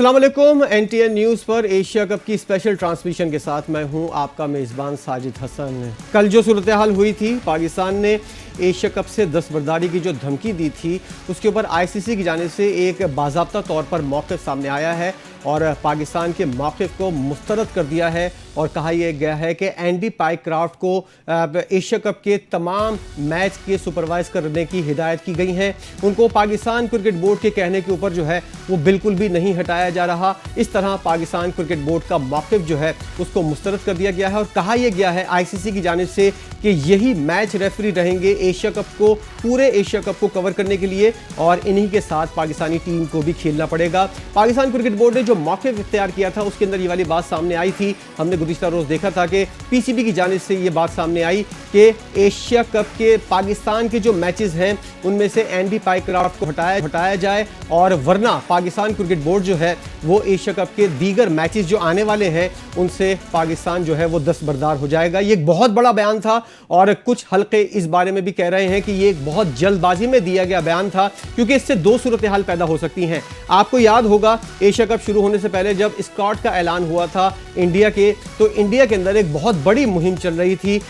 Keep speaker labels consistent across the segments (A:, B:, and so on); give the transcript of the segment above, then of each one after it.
A: अस्सलाम वालेकुम। NTN news पर एशिया कप की स्पेशल ट्रांसमिशन के साथ मैं हूं आपका मेज़बान साजिद हसन। कल जो सूरत हाल हुई थी, पाकिस्तान ने एशिया कप से दस्तबरदारी की जो धमकी दी थी उसके ऊपर ICC की जानिब से एक बाज़ाब्ता तौर पर मौक़िफ़ सामने आया है और पाकिस्तान के मौक़िफ़ को मुस्तरद कर दिया है और कहा यह गया है कि एंडी पाइक्राफ्ट को एशिया कप के तमाम मैच के सुपरवाइज करने की हिदायत की गई है। उनको पाकिस्तान क्रिकेट बोर्ड के कहने के ऊपर जो है वो बिल्कुल भी नहीं हटाया जा रहा। इस तरह पाकिस्तान क्रिकेट बोर्ड का मौक़िफ़ जो है उसको मुस्तरद कर दिया गया है और कहा यह गया है ICC की जानिब से कि यही मैच रेफरी रहेंगे एशिया कप को, पूरे एशिया कप को कवर करने के लिए और इन्हीं के साथ पाकिस्तानी टीम को भी खेलना पड़ेगा। पाकिस्तान क्रिकेट बोर्ड ने जो मौक़िफ़ इख्तियार किया था उसके अंदर ये वाली बात सामने आई थी। हमने गुज़िश्ता रोज़ देखा था कि PCB की जानिब से ये बात सामने आई कि एशिया कप के पाकिस्तान के जो मैचेस हैं उनमें से एंडी पाइक्राफ्ट को हटाया जाए और वरना पाकिस्तान क्रिकेट बोर्ड जो है वो एशिया कप के दीगर मैचेस जो आने वाले हैं उनसे पाकिस्तान जो है वो दस्तबरदार हो जाएगा। ये एक बहुत बड़ा बयान था और कुछ हल्के इस बारे में भी कह रहे हैं कि ये एक बहुत जल्दबाजी में दिया गया बयान था क्योंकि इससे दो सूरत हाल पैदा हो सकती हैं। आपको याद होगा एशिया कप शुरू होने से पहले जब स्कॉट का ऐलान हुआ था इंडिया के, तो इंडिया के अंदर एक बहुत बड़ी मुहिम चल रही थी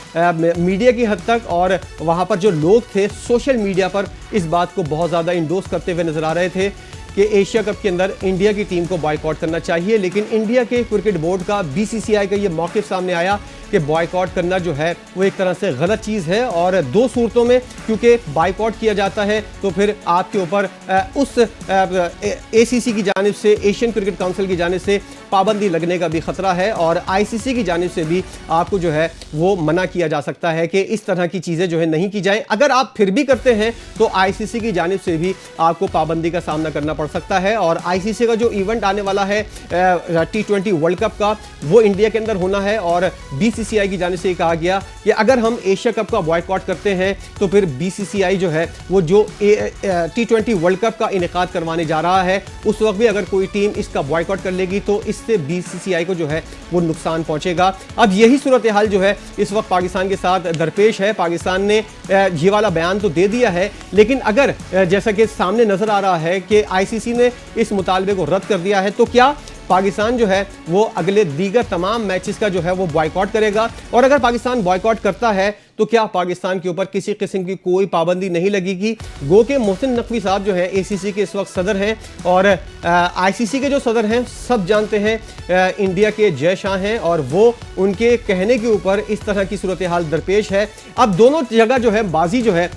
A: मीडिया की हद तक और वहाँ पर जो लोग थे सोशल मीडिया पर इस बात को बहुत ज़्यादा इंडोर्स करते हुए नजर आ रहे थे कि एशिया कप के अंदर इंडिया की टीम को बॉयकॉट करना चाहिए। लेकिन इंडिया के क्रिकेट बोर्ड का BCCI का ये मौक़िफ़ सामने आया कि बॉयकॉट करना जो है वो एक तरह से गलत चीज़ है और दो सूरतों में, क्योंकि बॉयकॉट किया जाता है तो फिर आपके ऊपर उस ACC की जानिब से, एशियन क्रिकेट काउंसिल की जानिब से पाबंदी लगने का भी ख़तरा है और ICC की जानिब से भी आपको जो है वो मना किया जा सकता है कि इस तरह की चीज़ें जो है नहीं की जाएं। अगर आप फिर भी करते हैं तो ICC की जानिब से भी आपको पाबंदी का सामना करना पड़ सकता है। और ICC का जो इवेंट आने वाला है T20 वर्ल्ड कप का, वो इंडिया के अंदर होना है और BCCI की जानिब से कहा गया कि अगर हम एशिया कप का बॉयकॉट करते हैं तो फिर BCCI जो है वो जो T20 वर्ल्ड कप का इनेकाद करवाने जा रहा है उस वक्त भी अगर कोई टीम इसका बॉयकॉट कर लेगी तो इससे BCCI को जो है वो नुकसान पहुंचेगा। अब यही सूरत हाल जो है इस वक्त पाकिस्तान के साथ दरपेश है। पाकिस्तान ने ये वाला बयान तो दे दिया है, लेकिन अगर जैसा कि सामने नजर आ रहा है कि ICC ने इस मुतालबे को रद्द कर दिया है तो क्या पाकिस्तान जो है वो अगले दीगर तमाम मैचेस का जो है वो बॉयकॉट करेगा? और अगर पाकिस्तान बॉयकॉट करता है तो क्या पाकिस्तान के ऊपर किसी किस्म की कोई पाबंदी नहीं लगेगी? गो के मोहसिन नकवी साहब जो है ACC के इस वक्त सदर हैं और ICC के जो सदर हैं सब जानते हैं इंडिया के जय शाह हैं और वो उनके कहने के ऊपर इस तरह की सूरत हाल दरपेश है। अब दोनों जगह जो है बाजी जो है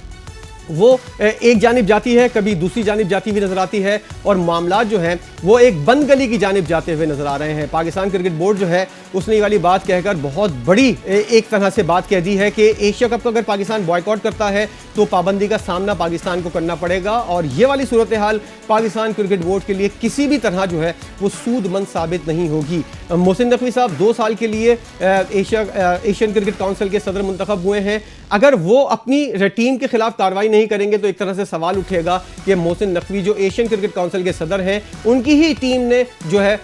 A: वो एक जानिब जाती है, कभी दूसरी जानिब जाती हुई नजर आती है और मामलात जो हैं वो एक बंद गली की जानिब जाते हुए नजर आ रहे हैं। पाकिस्तान क्रिकेट बोर्ड जो है उसने ये वाली बात कहकर बहुत बड़ी एक तरह से बात कह दी है कि एशिया कप को अगर पाकिस्तान बॉयकॉट करता है तो पाबंदी का सामना पाकिस्तान को करना पड़ेगा और ये वाली सूरत हाल पाकिस्तान क्रिकेट बोर्ड के लिए किसी भी तरह जो है वो सूदमंद साबित नहीं होगी। मोहसिन नकवी साहब 2 साल के लिए एशियन क्रिकेट काउंसिल के सदर मुंतखब हुए हैं। अगर वो अपनी टीम के खिलाफ कार्रवाई नहीं करेंगे तो एक तरह से सवाल उठेगा कि मोहसिन नकवी जो एशियन क्रिकेट काउंसिल के सदर हैं उनकी ही टीम ने जो है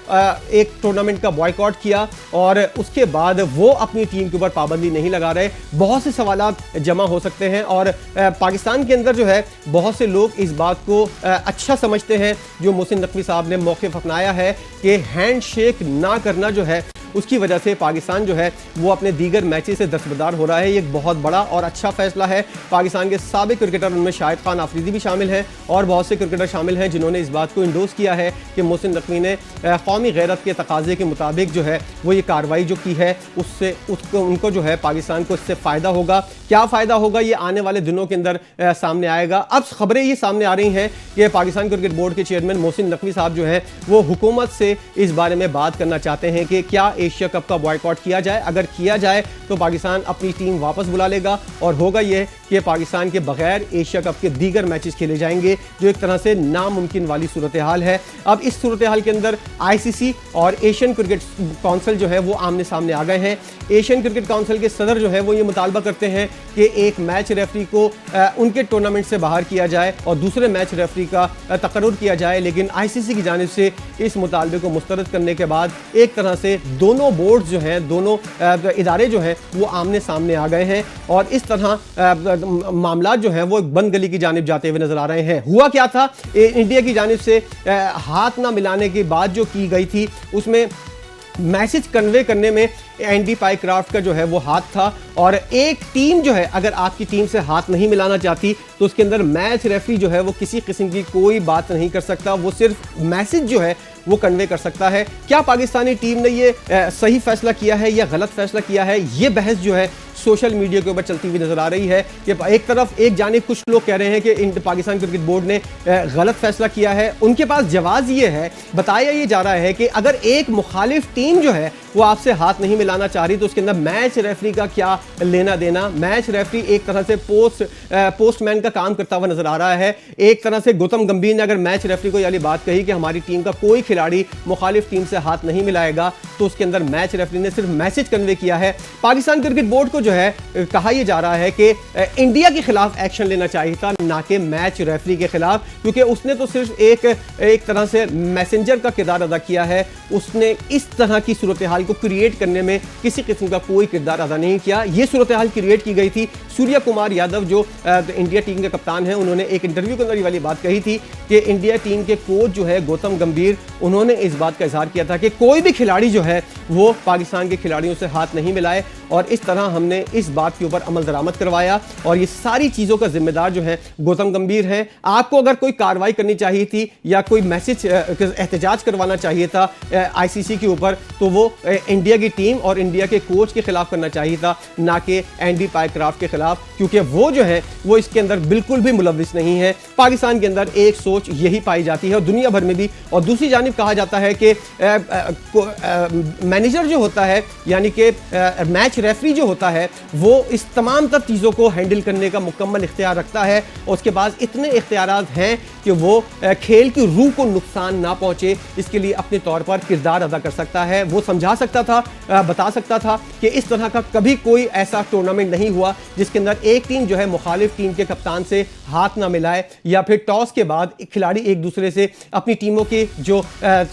A: एक टूर्नामेंट का बॉयकॉट किया और उसके बाद वो अपनी टीम के ऊपर पाबंदी नहीं लगा रहे। बहुत से सवालात जमा हो सकते हैं और पाकिस्तान के अंदर जो है बहुत से लोग इस बात को अच्छा समझते हैं जो मोहसिन नकवी साहब ने मौक़िफ़ अपनाया है कि हैंडशेक ना करना जो है उसकी वजह से पाकिस्तान जो है वो अपने दीगर मैचेस से दस्तबरदार हो रहा है। ये एक बहुत बड़ा और अच्छा फैसला है। पाकिस्तान के साबिक क्रिकेटर, उनमें शाहिद खान आफरीदी भी शामिल हैं और बहुत से क्रिकेटर शामिल हैं जिन्होंने इस बात को इंडोर्स किया है कि मोहसिन नकवी ने कौमी गैरत के तकाजे के मुताबिक जो है वो ये कार्रवाई जो की है उससे उनको जो है पाकिस्तान को इससे फ़ायदा होगा। क्या फ़ायदा होगा ये आने वाले दिनों के अंदर सामने आएगा। अब खबरें ये सामने आ रही हैं कि पाकिस्तान क्रिकेट बोर्ड के चेयरमैन मोहसिन नकवी साहब जो हैं वो हुकूमत से इस बारे में बात करना चाहते हैं कि क्या एशिया कप का बॉयकॉट किया जाए। अगर किया जाए तो पाकिस्तान अपनी टीम वापस बुला लेगा और होगा यह कि पाकिस्तान के बगैर एशिया कप के दीगर मैचेस खेले जाएंगे जो एक तरह से नामुमकिन वाली सूरत हाल है। अब इस सूरत हाल के अंदर ICC और एशियन क्रिकेट काउंसिल जो है वो आमने सामने आ गए हैं। एशियन क्रिकेट काउंसिल के सदर जो है वो ये मुतालबा करते हैं कि एक मैच रेफरी को उनके टूर्नामेंट से बाहर किया जाए और दूसरे मैच रेफरी का तकर्रुर किया जाए, लेकिन ICC की जानिब से इस मुतालबे को मुस्तरद करने के बाद एक तरह से दोनों बोर्ड जो हैं, दोनों इदारे जो हैं वो आमने सामने आ गए हैं और इस तरह मामला जो है वो एक बंद गली की जानिब जाते हुए नजर आ रहे हैं। हुआ क्या था, इंडिया की जानिब से हाथ ना मिलाने की बात जो की गई थी उसमें मैसेज कन्वे करने में एंडी पाइक्राफ्ट का जो है वो हाथ था, और एक टीम जो है अगर आपकी टीम से हाथ नहीं मिलाना चाहती तो उसके अंदर मैच रेफरी जो है वो किसी किस्म की कोई बात नहीं कर सकता, वो सिर्फ मैसेज जो है वो कन्वे कर सकता है। क्या पाकिस्तानी टीम ने ये सही फैसला किया है या गलत फैसला किया है, ये बहस जो है सोशल मीडिया के ऊपर चलती हुई नजर आ रही है कि एक तरफ एक जानिब कुछ लोग कह रहे हैं कि पाकिस्तान क्रिकेट बोर्ड ने गलत फैसला किया है, उनके पास जवाब ये है, बताया ये जा रहा है कि अगर एक मुखालिफ टीम जो है वो आपसे हाथ नहीं मिलाना चाह रही तो उसके अंदर मैच रेफरी का क्या लेना देना। मैच रेफरी एक तरह से पोस्टमैन का काम करता हुआ नजर आ रहा है। एक तरह से गौतम गंभीर ने अगर मैच रेफरी को ये बात कही कि हमारी टीम का कोई खिलाड़ी मुखालिफ टीम से हाथ नहीं मिलाएगा, तो उसके अंदर मैच रेफरी ने सिर्फ मैसेज कन्वे किया है। पाकिस्तान क्रिकेट बोर्ड को जो है कहा यह जा रहा है कि इंडिया के खिलाफ एक्शन लेना चाहिए था, ना कि मैच रेफरी के खिलाफ, क्योंकि उसने तो सिर्फ एक तरह से मैसेंजर का किरदार अदा किया है। उसने इस तरह की सूरत हाल को क्रिएट करने में किसी किस्म का कोई किरदार अदा नहीं किया। यह सूरत हाल क्रिएट की गई थी। सूर्या कुमार यादव जो इंडिया टीम के कप्तान हैं, उन्होंने एक इंटरव्यू के अंदर ये वाली बात कही थी कि इंडिया टीम के कोच जो है गौतम गंभीर, उन्होंने इस बात का इजहार किया था कि कोई भी खिलाड़ी जो है वो पाकिस्तान के खिलाड़ियों से हाथ नहीं मिलाए, और इस तरह हमने इस बात के ऊपर अमल दरामद करवाया, और ये सारी चीज़ों का जिम्मेदार जो है गौतम गंभीर है। आपको अगर कोई कार्रवाई करनी चाहिए थी या कोई मैसेज एहतजाज करवाना चाहिए था आईसीसी के ऊपर, तो वो इंडिया की टीम और इंडिया के कोच के खिलाफ करना चाहिए था, ना कि एंडी पाइक्राफ्ट के खिलाफ, क्योंकि वो जो है वो इसके अंदर बिल्कुल भी मुलविस नहीं है। पाकिस्तान के अंदर एक सोच यही पाई जाती है और दुनिया भर में भी। और दूसरी जानिब कहा जाता है कि मैनेजर जो होता है यानी कि मैच रेफरी जो होता है वो इस तमाम तर चीज़ों को हैंडल करने का मुकम्मल इख्तियार रखता है, और उसके बाद इतने इख्तियारात हैं कि वो खेल की रूह को नुकसान ना पहुंचे इसके लिए अपने तौर पर किरदार अदा कर सकता है। वो समझा सकता था, बता सकता था कि इस तरह का कभी कोई ऐसा टूर्नामेंट नहीं हुआ जिसके अंदर एक टीम जो है मुखालिफ टीम के कप्तान से हाथ ना मिलाए, या फिर टॉस के बाद खिलाड़ी एक दूसरे से अपनी टीमों के जो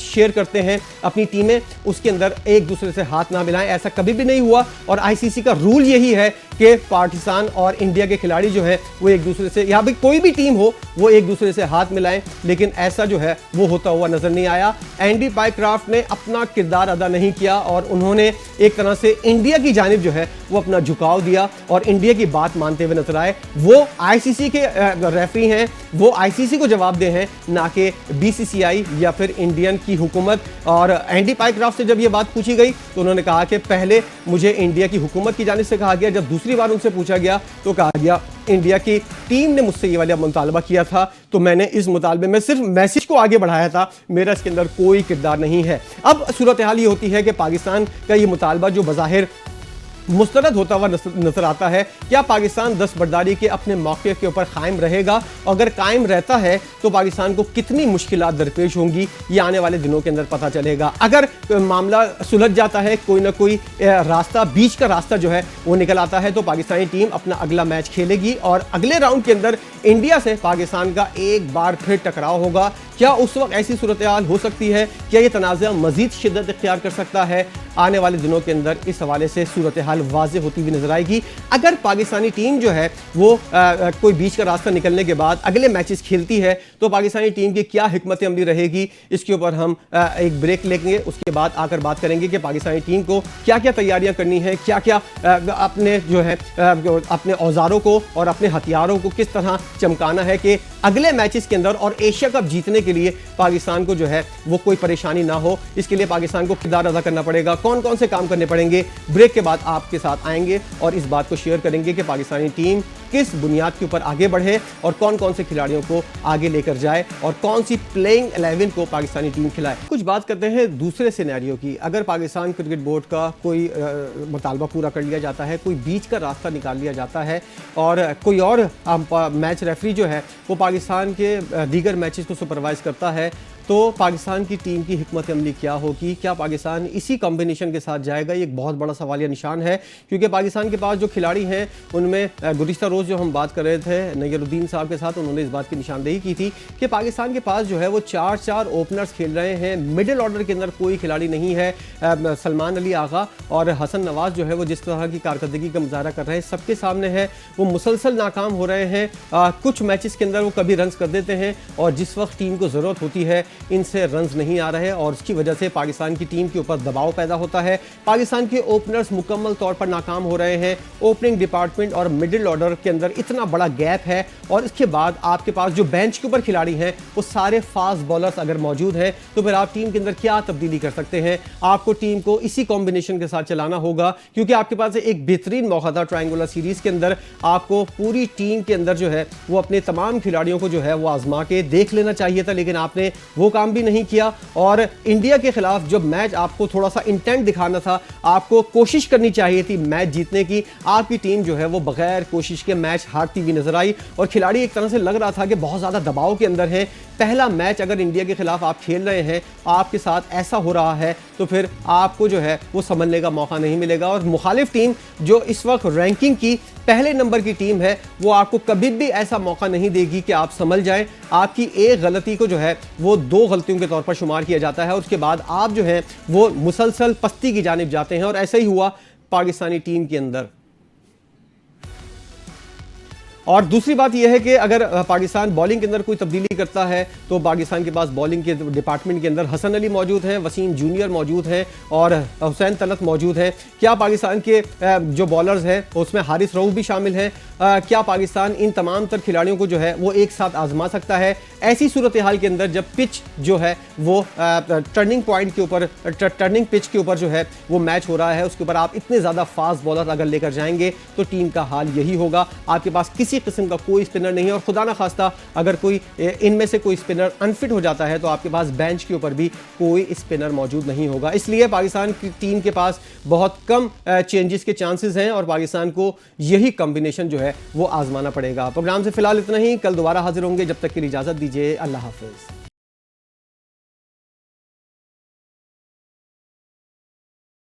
A: शेयर करते हैं अपनी टीमें, उसके अंदर एक दूसरे से हाथ ना मिलाएं। ऐसा कभी भी नहीं हुआ, और आईसीसी का रूल यही है कि पाकिस्तान और इंडिया के खिलाड़ी जो है वो एक दूसरे से, या भी कोई भी टीम हो, वो एक दूसरे से हाथ मिलाएं, लेकिन ऐसा जो है वो होता हुआ नजर नहीं आया। एंडी पाइक्राफ्ट ने अपना किरदार अदा नहीं किया, और उन्होंने एक तरह से इंडिया की जानिब जो है वो अपना झुकाव दिया और इंडिया की बात मानते हुए नजर आए। वो आईसीसी के रेफरी हैं, वो आईसीसी को जवाब दे हैं, ना कि बीसीसीआई या फिर इंडियन की हुकूमत। और एंडी पाइक्राफ्ट से जब ये बात पूछी गई तो उन्होंने कहा कि पहले मुझे इंडिया की हुकूमत की जानिब से कहा गया, जब दूसरी बार उनसे पूछा गया तो कहा गया इंडिया की टीम ने मुझसे ये वाला मुतालबा किया था, तो मैंने इस मुतालबे में सिर्फ मैसेज को आगे बढ़ाया था, मेरा इसके अंदर कोई किरदार नहीं है। अब सूरत हाल ये होती है कि पाकिस्तान का ये मुतालबा जो बज़ाहिर मुस्तरद होता हुआ नजर आता है, क्या पाकिस्तान दस्तबरदारी के अपने मौके के ऊपर कायम रहेगा? अगर कायम रहता है तो पाकिस्तान को कितनी मुश्किलात दरपेश होंगी, ये आने वाले दिनों के अंदर पता चलेगा। अगर मामला सुलझ जाता है, कोई ना कोई रास्ता, बीच का रास्ता जो है वो निकल आता है, तो पाकिस्तानी टीम अपना अगला मैच खेलेगी और अगले राउंड के अंदर इंडिया से पाकिस्तान का एक बार फिर टकराव होगा। क्या उस वक्त ऐसी सूरत हाल हो सकती है? क्या ये तनाज़ा मज़ीद शिद्दत इख्तियार कर सकता है? आने वाले दिनों के अंदर इस हवाले से सूरत हाल वाज़ेह होती हुई नजर आएगी। अगर पाकिस्तानी टीम जो है वो कोई बीच का रास्ता निकलने के बाद अगले मैचेस खेलती है तो पाकिस्तानी टीम की क्या हिकमत अमली रहेगी, इसके ऊपर हम एक ब्रेक लेंगे। उसके बाद आकर बात करेंगे कि पाकिस्तानी टीम को क्या क्या तैयारियां करनी है, क्या क्या अपने जो है अपने औजारों को और अपने हथियारों को किस तरह चमकाना है कि अगले मैचेस के अंदर और एशिया कप जीतने के लिए पाकिस्तान को जो है वो कोई परेशानी ना हो। इसके लिए पाकिस्तान को किरदार अदा करना पड़ेगा। कौन कौन से काम करने पड़ेंगे, ब्रेक के बाद आपके साथ आएंगे और इस बात को शेयर करेंगे कि पाकिस्तानी टीम किस बुनियाद के ऊपर आगे बढ़े और कौन कौन से खिलाड़ियों को आगे लेकर जाए और कौन सी प्लेइंग 11 को पाकिस्तानी टीम खिलाए। कुछ बात करते हैं दूसरे सिनेरियो की। अगर पाकिस्तान क्रिकेट बोर्ड का कोई मुतालबा पूरा कर लिया जाता है, कोई बीच का रास्ता निकाल लिया जाता है और कोई और मैच रेफरी जो है वो पाकिस्तान के दीगर मैचेस को सुपरवाइज करता है, तो पाकिस्तान की टीम की हिकमत अमली क्या होगी, क्या पाकिस्तान इसी कॉम्बिनेशन के साथ जाएगा, ये एक बहुत बड़ा सवालिया निशान है। क्योंकि पाकिस्तान के पास जो खिलाड़ी हैं उनमें गुज़िश्ता रोज़ जो हम बात कर रहे थे नयरुद्दीन साहब के साथ, उन्होंने इस बात की निशानदेही की थी कि पाकिस्तान के पास जो है वो 4-4 ओपनर्स खेल रहे हैं, मिडिल ऑर्डर के अंदर कोई खिलाड़ी नहीं है। सलमान अली आगा और हसन नवाज जो है वो जिस तरह की कारकर्दगी का मुजाहरा कर रहे हैं सबके सामने है, वो मुसलसल नाकाम हो रहे हैं। कुछ मैचेस के अंदर वो कभी रन्स कर देते हैं और जिस वक्त टीम को ज़रूरत होती है इनसे रन्स नहीं आ रहे और उसकी वजह से पाकिस्तान की टीम के ऊपर दबाव पैदा होता है। पाकिस्तान के ओपनर्स मुकम्मल तौर पर नाकाम हो रहे हैं। ओपनिंग डिपार्टमेंट और मिडिल ऑर्डर के अंदर इतना बड़ा गैप है और इसके बाद आपके पास जो बेंच के ऊपर खिलाड़ी हैं वो सारे फास्ट बॉलर्स अगर मौजूद हैं तो फिर आप टीम के अंदर क्या तब्दीली कर सकते हैं। आपको टीम को इसी कॉम्बिनेशन के साथ चलाना होगा क्योंकि आपके पास एक बेहतरीन मौका था ट्रायंगुलर सीरीज के अंदर। आपको पूरी टीम के अंदर जो है वो अपने तमाम खिलाड़ियों को जो है वो आजमा के देख लेना चाहिए था, लेकिन आपने वो काम भी नहीं किया। और इंडिया के खिलाफ जब मैच आपको थोड़ा सा इंटेंट दिखाना था, आपको कोशिश करनी चाहिए थी मैच जीतने की, आपकी टीम जो है वो बगैर कोशिश के मैच हारती हुई नजर आई और खिलाड़ी एक तरह से लग रहा था कि बहुत ज़्यादा दबाव के अंदर हैं। पहला मैच अगर इंडिया के खिलाफ आप खेल रहे हैं, आपके साथ ऐसा हो रहा है तो फिर आपको जो है वो समझने का मौका नहीं मिलेगा। और मुखालिफ टीम जो इस वक्त रैंकिंग की पहले नंबर की टीम है वो आपको कभी भी ऐसा मौका नहीं देगी कि आप समझ जाएं। आपकी एक गलती को जो है वो 2 गलतियों के तौर पर शुमार किया जाता है और उसके बाद आप जो है वो मुसलसल पस्ती की जानिब जाते हैं और ऐसा ही हुआ पाकिस्तानी टीम के अंदर। और दूसरी बात यह है कि अगर पाकिस्तान बॉलिंग के अंदर कोई तब्दीली करता है तो पाकिस्तान के पास बॉलिंग के डिपार्टमेंट के अंदर हसन अली मौजूद हैं, वसीम जूनियर मौजूद हैं और हुसैन तलत मौजूद हैं। क्या पाकिस्तान के जो बॉलर्स हैं उसमें हारिस रऊफ भी शामिल हैं? क्या पाकिस्तान इन तमाम तर खिलाड़ियों को जो है वो एक साथ आजमा सकता है? ऐसी सूरत हाल के अंदर जब पिच जो है वो टर्निंग पॉइंट के ऊपर, टर्निंग पिच के ऊपर जो है वो मैच हो रहा है, उसके ऊपर आप इतने ज़्यादा फास्ट बॉलर अगर लेकर जाएंगे तो टीम का हाल यही होगा। आपके पास किसी किस्म का कोई स्पिनर नहीं है और खुदा ना खास्ता अगर कोई इनमें से कोई स्पिनर अनफिट हो जाता है तो आपके पास बेंच के ऊपर भी कोई स्पिनर मौजूद नहीं होगा। इसलिए पाकिस्तान की टीम के पास बहुत कम चेंजेस के चांसेस हैं और पाकिस्तान को यही कॉम्बिनेशन जो है वो आजमाना पड़ेगा। प्रोग्राम से फिलहाल इतना ही, कल दोबारा हाजिर होंगे, जब तक के लिए इजाजत दीजिए, अल्लाह हाफिज।